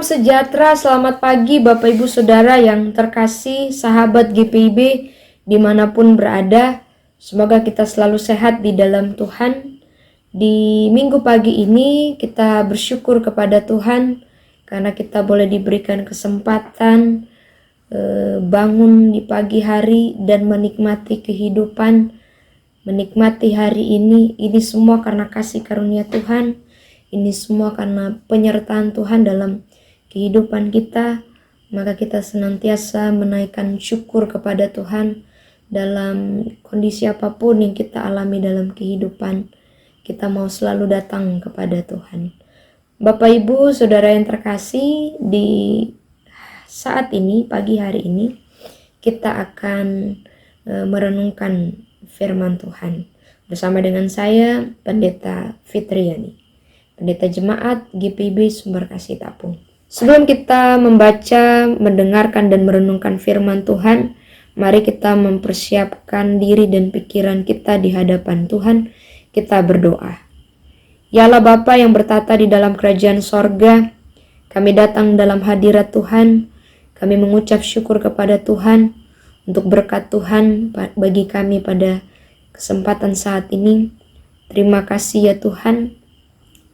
sejahtera, selamat pagi Bapak Ibu Saudara yang terkasih, sahabat GPIB dimanapun berada. Semoga kita selalu sehat di dalam Tuhan. Di minggu pagi ini kita bersyukur kepada Tuhan karena kita boleh diberikan kesempatan bangun di pagi hari dan menikmati kehidupan, menikmati hari ini. Ini semua karena kasih karunia Tuhan. Ini semua karena penyertaan Tuhan dalam kehidupan kita. Maka kita senantiasa menaikkan syukur kepada Tuhan dalam kondisi apapun yang kita alami dalam kehidupan. Kita mau selalu datang kepada Tuhan. Bapak Ibu Saudara yang terkasih, di saat ini, pagi hari ini, kita akan merenungkan firman Tuhan bersama dengan saya, Pendeta Fitriani, Pendeta Jemaat GPIB Sumber Kasih Tapung. Sebelum kita membaca, mendengarkan, dan merenungkan firman Tuhan, mari kita mempersiapkan diri dan pikiran kita di hadapan Tuhan. Kita berdoa. Ya Allah Bapa yang bertata di dalam kerajaan sorga, kami datang dalam hadirat Tuhan. Kami mengucap syukur kepada Tuhan untuk berkat Tuhan bagi kami pada kesempatan saat ini. Terima kasih ya Tuhan,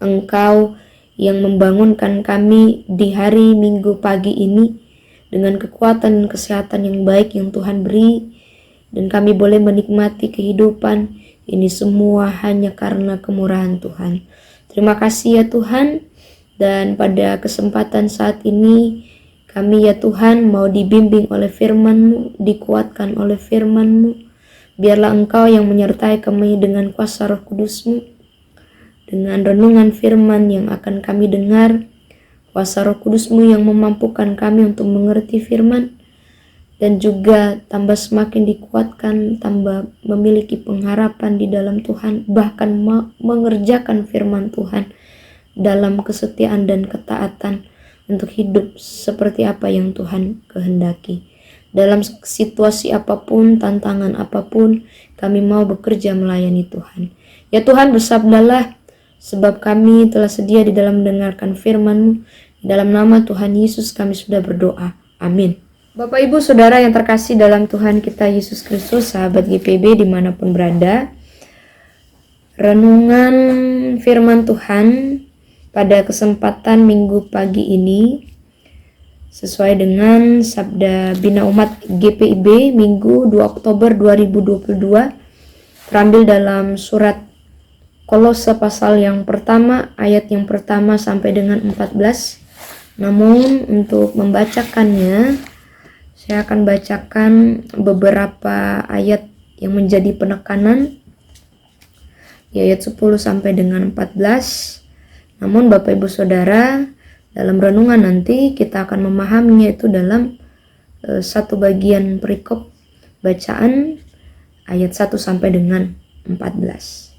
Engkau yang membangunkan kami di hari Minggu pagi ini dengan kekuatan dan kesehatan yang baik yang Tuhan beri, dan kami boleh menikmati kehidupan ini semua hanya karena kemurahan Tuhan. Terima kasih ya Tuhan, dan pada kesempatan saat ini kami ya Tuhan mau dibimbing oleh firman-Mu, dikuatkan oleh firman-Mu. Biarlah Engkau yang menyertai kami dengan kuasa Roh Kudus-Mu. Dengan renungan firman yang akan kami dengar, kuasa Roh Kudus-Mu yang memampukan kami untuk mengerti firman, dan juga tambah semakin dikuatkan, tambah memiliki pengharapan di dalam Tuhan, bahkan mengerjakan firman Tuhan dalam kesetiaan dan ketaatan untuk hidup seperti apa yang Tuhan kehendaki. Dalam situasi apapun, tantangan apapun, kami mau bekerja melayani Tuhan. Ya Tuhan, bersabdalah, sebab kami telah sedia di dalam mendengarkan firman-Mu. Dalam nama Tuhan Yesus kami sudah berdoa. Amin. Bapak Ibu Saudara yang terkasih dalam Tuhan kita Yesus Kristus, sahabat GPIB dimanapun berada, renungan firman Tuhan pada kesempatan minggu pagi ini sesuai dengan Sabda Bina Umat GPIB Minggu 2 Oktober 2022, terambil dalam surat Kolose pasal yang pertama, ayat yang pertama sampai dengan 14. Namun untuk membacakannya, saya akan bacakan beberapa ayat yang menjadi penekanan, di ayat 10 sampai dengan 14. Namun Bapak Ibu Saudara, dalam renungan nanti kita akan memahaminya itu dalam satu bagian perikop bacaan ayat 1 sampai dengan 14.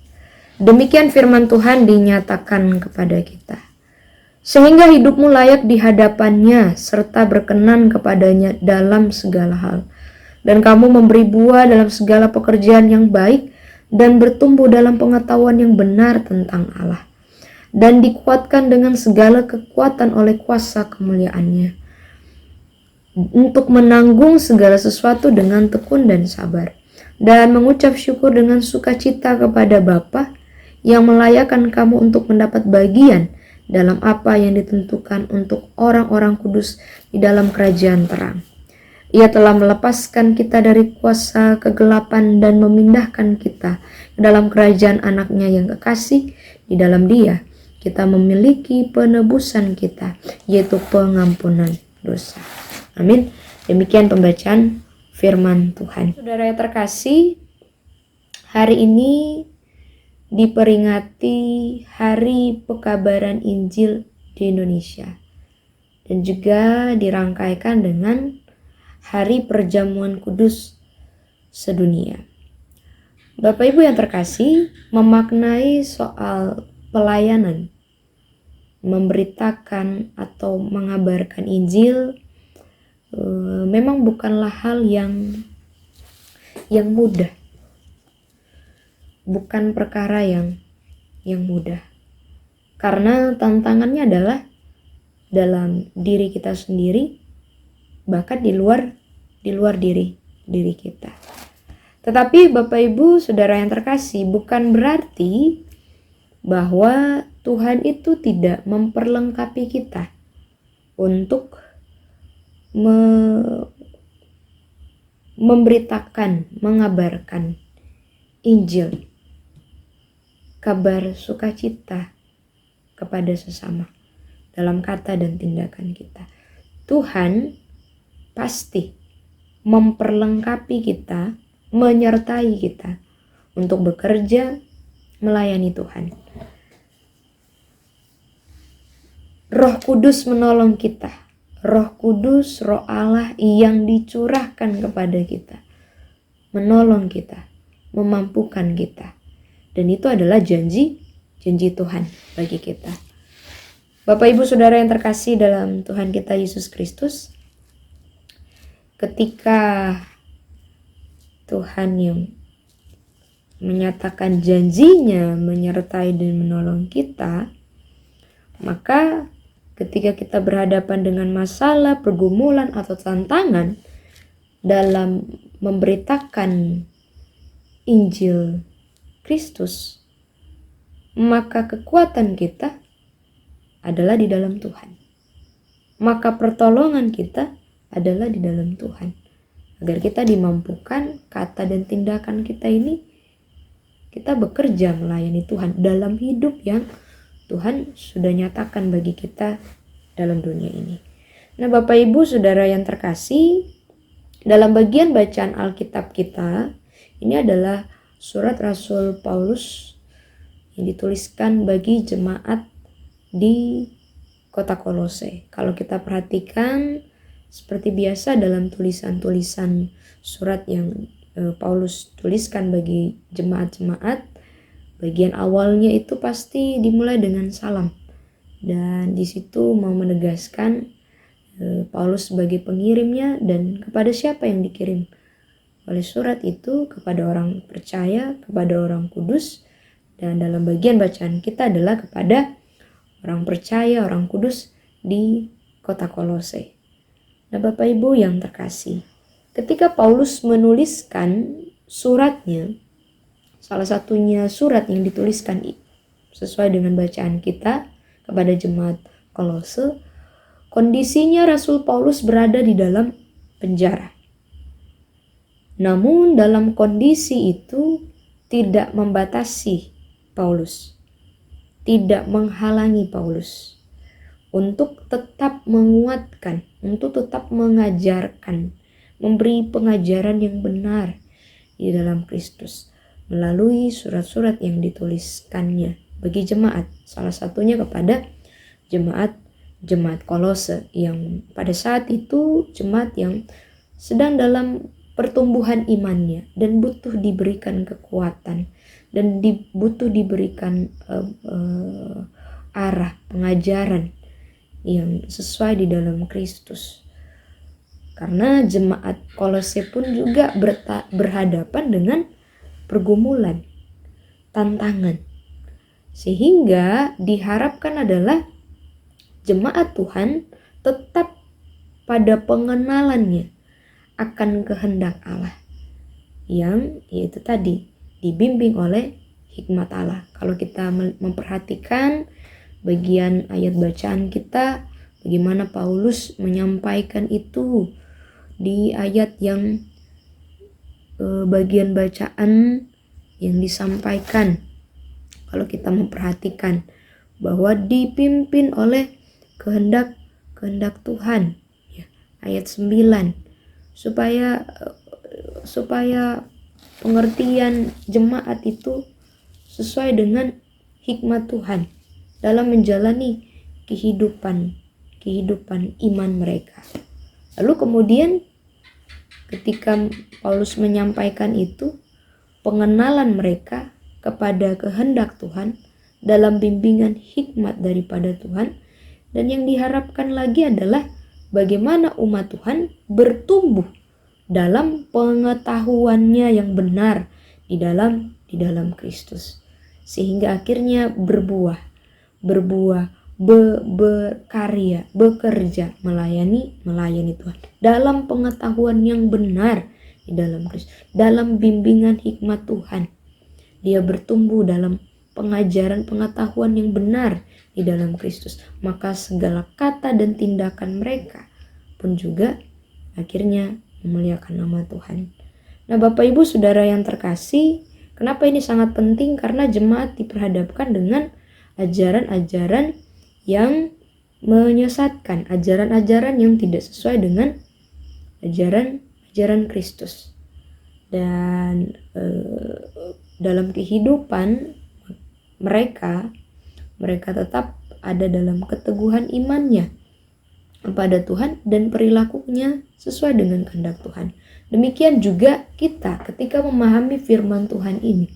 Demikian firman Tuhan dinyatakan kepada kita. Sehingga hidupmu layak di hadapannya serta berkenan kepadanya dalam segala hal. Dan kamu memberi buah dalam segala pekerjaan yang baik dan bertumbuh dalam pengetahuan yang benar tentang Allah. Dan dikuatkan dengan segala kekuatan oleh kuasa kemuliaannya. Untuk menanggung segala sesuatu dengan tekun dan sabar. Dan mengucap syukur dengan sukacita kepada Bapa yang melayakkan kamu untuk mendapat bagian dalam apa yang ditentukan untuk orang-orang kudus di dalam kerajaan terang. Ia telah melepaskan kita dari kuasa kegelapan dan memindahkan kita ke dalam kerajaan anaknya yang kekasih. Di dalam Dia kita memiliki penebusan kita, yaitu pengampunan dosa. Amin. Demikian pembacaan firman Tuhan. Saudara yang terkasih, hari ini diperingati Hari Pekabaran Injil di Indonesia, dan juga dirangkaikan dengan Hari Perjamuan Kudus sedunia. Bapak Ibu yang terkasih, memaknai soal pelayanan, memberitakan atau mengabarkan Injil memang bukanlah hal yang mudah. Bukan perkara yang mudah. Karena tantangannya adalah dalam diri kita sendiri, bahkan di luar diri kita. Tetapi Bapak Ibu Saudara yang terkasih, bukan berarti bahwa Tuhan itu tidak memperlengkapi kita untuk memberitakan, mengabarkan Injil, kabar sukacita kepada sesama dalam kata dan tindakan kita. Tuhan pasti memperlengkapi kita, menyertai kita untuk bekerja melayani Tuhan. Roh Kudus menolong kita. Roh Kudus, Roh Allah yang dicurahkan kepada kita, menolong kita, memampukan kita. Dan itu adalah janji Tuhan bagi kita. Bapak Ibu Saudara yang terkasih dalam Tuhan kita Yesus Kristus, ketika Tuhan yang menyatakan janjinya menyertai dan menolong kita, maka ketika kita berhadapan dengan masalah, pergumulan, atau tantangan dalam memberitakan Injil Kristus, maka kekuatan kita adalah di dalam Tuhan. Maka pertolongan kita adalah di dalam Tuhan. Agar kita dimampukan kata dan tindakan kita ini, kita bekerja melayani Tuhan dalam hidup yang Tuhan sudah nyatakan bagi kita dalam dunia ini. Nah, Bapak Ibu Saudara yang terkasih, dalam bagian bacaan Alkitab kita, ini adalah surat Rasul Paulus yang dituliskan bagi jemaat di kota Kolose. Kalau kita perhatikan, seperti biasa dalam tulisan-tulisan surat yang Paulus tuliskan bagi jemaat-jemaat, bagian awalnya itu pasti dimulai dengan salam. Dan di situ mau menegaskan Paulus sebagai pengirimnya dan kepada siapa yang dikirim oleh surat itu, kepada orang percaya, kepada orang kudus. Dan dalam bagian bacaan kita adalah kepada orang percaya, orang kudus di kota Kolose. Nah, Bapak Ibu yang terkasih, ketika Paulus menuliskan suratnya, salah satunya surat yang dituliskan sesuai dengan bacaan kita kepada jemaat Kolose, kondisinya Rasul Paulus berada di dalam penjara. Namun dalam kondisi itu tidak membatasi Paulus, tidak menghalangi Paulus untuk tetap menguatkan, untuk tetap mengajarkan, memberi pengajaran yang benar di dalam Kristus melalui surat-surat yang dituliskannya bagi jemaat, salah satunya kepada jemaat Kolose yang pada saat itu jemaat yang sedang dalam pertumbuhan imannya dan butuh diberikan kekuatan dan butuh diberikan arah pengajaran yang sesuai di dalam Kristus. Karena jemaat Kolose pun juga berhadapan dengan pergumulan, tantangan. Sehingga diharapkan adalah jemaat Tuhan tetap pada pengenalannya akan kehendak Allah, yang yaitu tadi dibimbing oleh hikmat Allah. Kalau kita memperhatikan bagian ayat bacaan kita, bagaimana Paulus menyampaikan itu di ayat yang bagian bacaan yang disampaikan, kalau kita memperhatikan bahwa dipimpin oleh kehendak Tuhan, ya, ayat 9, supaya pengertian jemaat itu sesuai dengan hikmat Tuhan dalam menjalani kehidupan iman mereka. Lalu kemudian ketika Paulus menyampaikan itu, pengenalan mereka kepada kehendak Tuhan dalam bimbingan hikmat daripada Tuhan, dan yang diharapkan lagi adalah bagaimana umat Tuhan bertumbuh dalam pengetahuannya yang benar di dalam Kristus, sehingga akhirnya berbuah berkarya, bekerja, melayani Tuhan dalam pengetahuan yang benar di dalam Kristus, dalam bimbingan hikmat Tuhan. Dia bertumbuh dalam pengajaran pengetahuan yang benar di dalam Kristus, maka segala kata dan tindakan mereka pun juga akhirnya memuliakan nama Tuhan. Nah, Bapak Ibu Saudara yang terkasih, kenapa ini sangat penting? Karena jemaat diperhadapkan dengan ajaran-ajaran yang menyesatkan, ajaran-ajaran yang tidak sesuai dengan ajaran Kristus. Dan dalam kehidupan mereka tetap ada dalam keteguhan imannya kepada Tuhan dan perilakunya sesuai dengan kehendak Tuhan. Demikian juga kita ketika memahami firman Tuhan ini,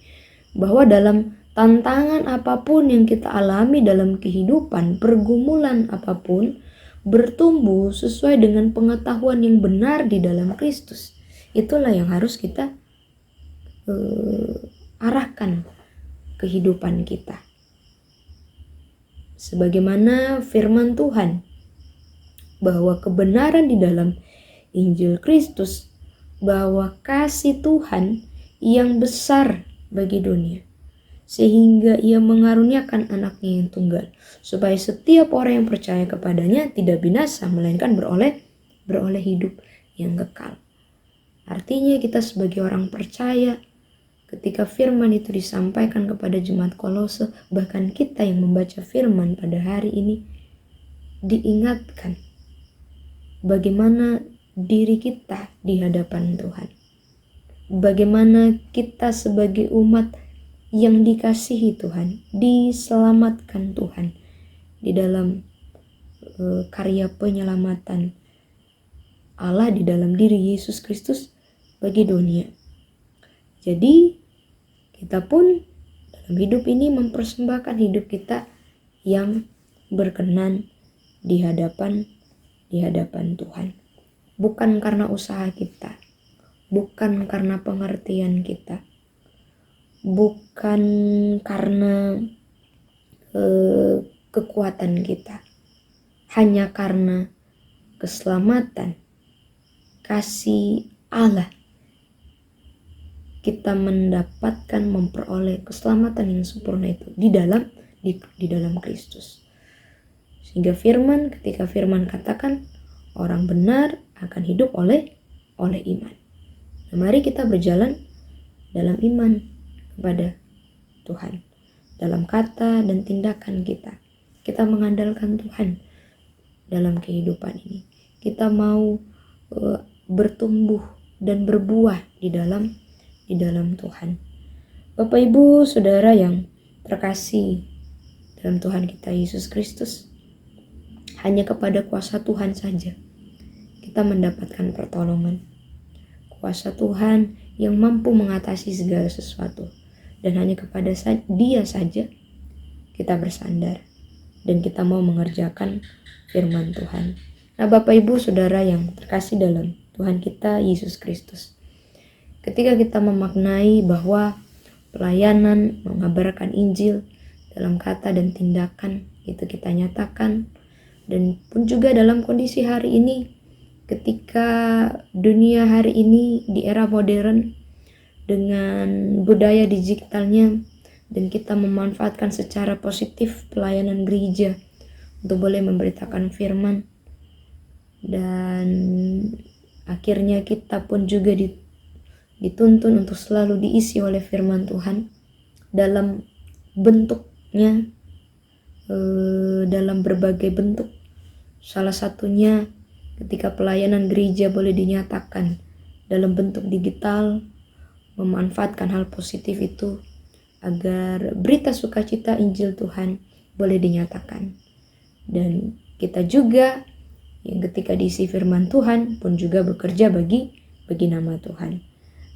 bahwa dalam tantangan apapun yang kita alami dalam kehidupan, pergumulan apapun, bertumbuh sesuai dengan pengetahuan yang benar di dalam Kristus. Itulah yang harus kita arahkan kehidupan kita. Sebagaimana firman Tuhan, bahwa kebenaran di dalam Injil Kristus, bahwa kasih Tuhan yang besar bagi dunia, sehingga ia mengaruniakan anaknya yang tunggal, supaya setiap orang yang percaya kepadanya tidak binasa, melainkan beroleh hidup yang kekal. Artinya kita sebagai orang percaya, ketika firman itu disampaikan kepada jemaat Kolose, bahkan kita yang membaca firman pada hari ini, diingatkan bagaimana diri kita di hadapan Tuhan. Bagaimana kita sebagai umat yang dikasihi Tuhan, diselamatkan Tuhan di dalam karya penyelamatan Allah di dalam diri Yesus Kristus bagi dunia. Jadi kita pun dalam hidup ini mempersembahkan hidup kita yang berkenan di hadapan Tuhan. Bukan karena usaha kita, bukan karena pengertian kita, bukan karena kekuatan kita, hanya karena keselamatan, kasih Allah, kita mendapatkan, memperoleh keselamatan yang sempurna itu di dalam Kristus. Sehingga ketika firman katakan orang benar akan hidup oleh iman. Nah, mari kita berjalan dalam iman kepada Tuhan. Dalam kata dan tindakan kita. Kita mengandalkan Tuhan dalam kehidupan ini. Kita mau bertumbuh dan berbuah di dalam Tuhan. Bapak Ibu Saudara yang terkasih dalam Tuhan kita Yesus Kristus, hanya kepada kuasa Tuhan saja kita mendapatkan pertolongan. Kuasa Tuhan yang mampu mengatasi segala sesuatu, dan hanya kepada Dia saja kita bersandar dan kita mau mengerjakan firman Tuhan. Nah, Bapak Ibu Saudara yang terkasih dalam Tuhan kita Yesus Kristus, ketika kita memaknai bahwa pelayanan mengabarkan Injil dalam kata dan tindakan itu kita nyatakan, dan pun juga dalam kondisi hari ini, ketika dunia hari ini di era modern dengan budaya digitalnya, dan kita memanfaatkan secara positif pelayanan gereja untuk boleh memberitakan firman, dan akhirnya kita pun juga dituntun untuk selalu diisi oleh firman Tuhan dalam bentuknya, dalam berbagai bentuk. Salah satunya ketika pelayanan gereja boleh dinyatakan dalam bentuk digital, memanfaatkan hal positif itu agar berita sukacita Injil Tuhan boleh dinyatakan. Dan kita juga yang ketika diisi firman Tuhan pun juga bekerja bagi nama Tuhan.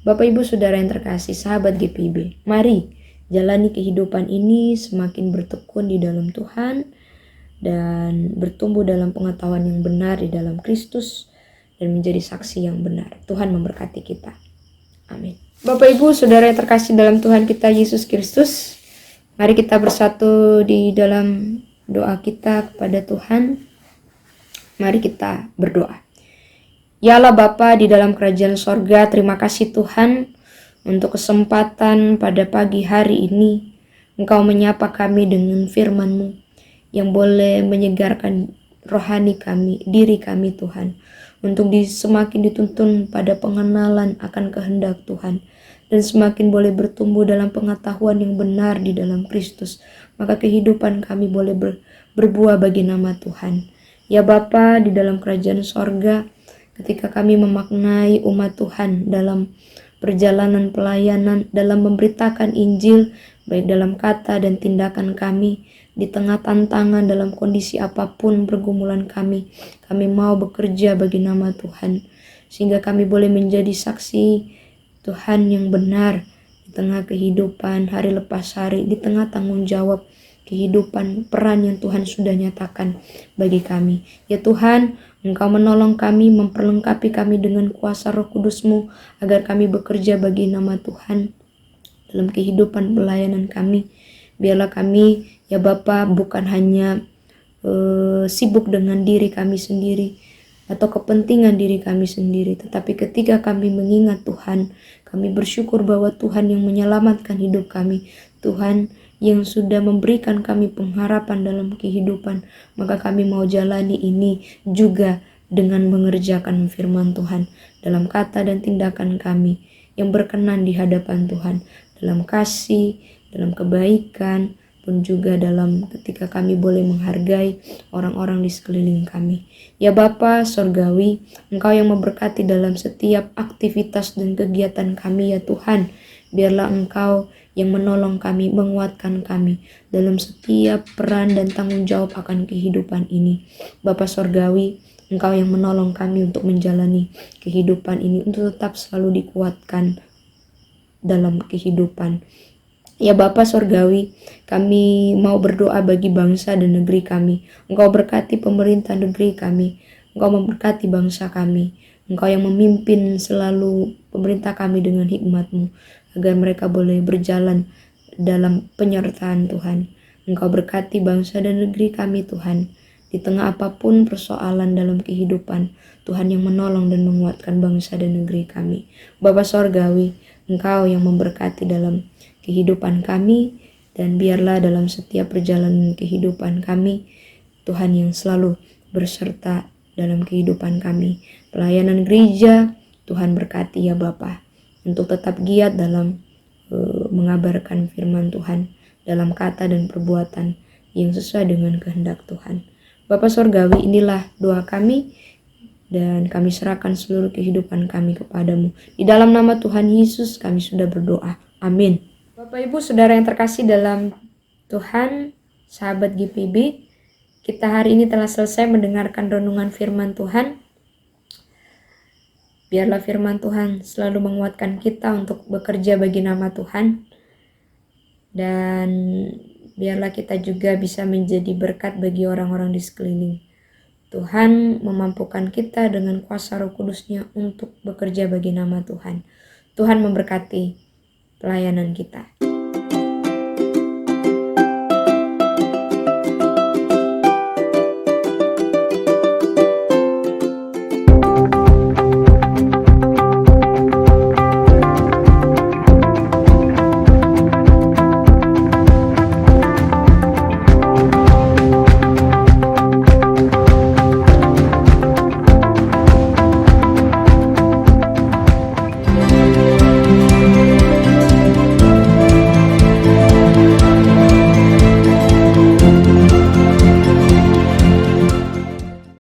Bapak Ibu Saudara yang terkasih, sahabat GPIB, mari jalani kehidupan ini semakin bertekun di dalam Tuhan dan bertumbuh dalam pengetahuan yang benar di dalam Kristus dan menjadi saksi yang benar. Tuhan memberkati kita. Amin. Bapak Ibu Saudara yang terkasih dalam Tuhan kita Yesus Kristus, mari kita bersatu di dalam doa kita kepada Tuhan. Mari kita berdoa. Ya Allah Bapa di dalam kerajaan sorga, terima kasih Tuhan untuk kesempatan pada pagi hari ini. Engkau menyapa kami dengan firman-Mu yang boleh menyegarkan rohani kami, diri kami Tuhan. Untuk semakin dituntun pada pengenalan akan kehendak Tuhan. Dan semakin boleh bertumbuh dalam pengetahuan yang benar di dalam Kristus. Maka kehidupan kami boleh berbuah bagi nama Tuhan. Ya Bapa di dalam kerajaan sorga, ketika kami memaknai umat Tuhan dalam perjalanan pelayanan, dalam memberitakan Injil, baik dalam kata dan tindakan kami, di tengah tantangan dalam kondisi apapun pergumulan kami mau bekerja bagi nama Tuhan, sehingga kami boleh menjadi saksi Tuhan yang benar di tengah kehidupan hari lepas hari, di tengah tanggung jawab kehidupan peran yang Tuhan sudah nyatakan bagi kami. Ya Tuhan, Engkau menolong kami, memperlengkapi kami dengan kuasa Roh Kudus-Mu, agar kami bekerja bagi nama Tuhan dalam kehidupan pelayanan kami. Biarlah kami, ya Bapa, bukan hanya sibuk dengan diri kami sendiri atau kepentingan diri kami sendiri, tetapi ketika kami mengingat Tuhan, kami bersyukur bahwa Tuhan yang menyelamatkan hidup kami, Tuhan yang sudah memberikan kami pengharapan dalam kehidupan, maka kami mau jalani ini juga dengan mengerjakan firman Tuhan dalam kata dan tindakan kami yang berkenan di hadapan Tuhan, dalam kasih, dalam kebaikan, pun juga dalam ketika kami boleh menghargai orang-orang di sekeliling kami. Ya Bapa Sorgawi, Engkau yang memberkati dalam setiap aktivitas dan kegiatan kami ya Tuhan. Biarlah Engkau yang menolong kami, menguatkan kami dalam setiap peran dan tanggung jawab akan kehidupan ini. Bapa Sorgawi, Engkau yang menolong kami untuk menjalani kehidupan ini, untuk tetap selalu dikuatkan dalam kehidupan. Ya Bapa Sorgawi, kami mau berdoa bagi bangsa dan negeri kami. Engkau berkati pemerintah negeri kami. Engkau memberkati bangsa kami. Engkau yang memimpin selalu pemerintah kami dengan hikmat-Mu, agar mereka boleh berjalan dalam penyertaan Tuhan. Engkau berkati bangsa dan negeri kami Tuhan. Di tengah apapun persoalan dalam kehidupan, Tuhan yang menolong dan menguatkan bangsa dan negeri kami. Bapa Sorgawi, Engkau yang memberkati dalam kehidupan kami, dan biarlah dalam setiap perjalanan kehidupan kami, Tuhan yang selalu berserta dalam kehidupan kami. Pelayanan gereja, Tuhan berkati ya Bapa, untuk tetap giat dalam mengabarkan firman Tuhan, dalam kata dan perbuatan yang sesuai dengan kehendak Tuhan. Bapa Sorgawi, inilah doa kami, dan kami serahkan seluruh kehidupan kami kepadamu. Di dalam nama Tuhan Yesus kami sudah berdoa. Amin. Bapak Ibu Saudara yang terkasih dalam Tuhan, sahabat GPB, kita hari ini telah selesai mendengarkan renungan firman Tuhan. Biarlah firman Tuhan selalu menguatkan kita untuk bekerja bagi nama Tuhan, dan biarlah kita juga bisa menjadi berkat bagi orang-orang di sekeliling. Tuhan memampukan kita dengan kuasa Roh Kudus-Nya untuk bekerja bagi nama Tuhan. Tuhan memberkati pelayanan kita.